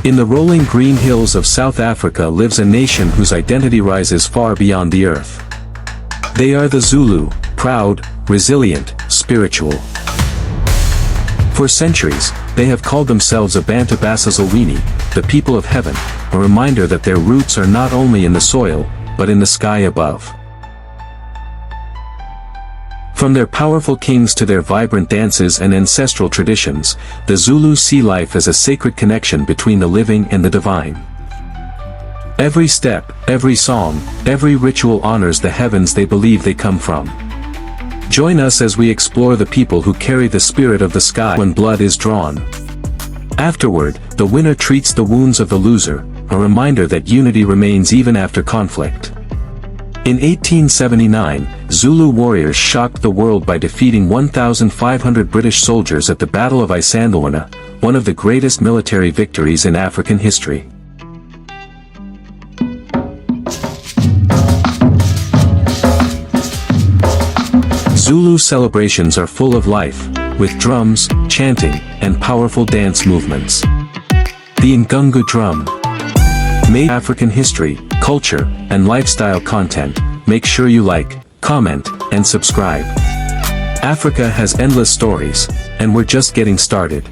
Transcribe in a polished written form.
In the rolling green hills of South Africa lives a nation whose identity rises far beyond the earth. They are the Zulu, proud, resilient, spiritual. For centuries, they have called themselves Abantu Basizalweni, the people of heaven, a reminder that their roots are not only in the soil, but in the sky above. From their powerful kings to their vibrant dances and ancestral traditions, the Zulus see life as a sacred connection between the living and the divine. Every step, every song, every ritual honors the heavens they believe they come from. Join us as we explore the people who carry the spirit of the sky when blood is drawn. Afterward, the winner treats the wounds of the loser, a reminder that unity remains even after conflict. In 1879, Zulu warriors shocked the world by defeating 1,500 British soldiers at the Battle of Isandlwana, one of the greatest military victories in African history. Zulu celebrations are full of life, with drums, chanting, and powerful dance movements. The Ngungu drum. Made African history, culture, and lifestyle content. Make sure you like, comment, and subscribe. Africa has endless stories, and we're just getting started.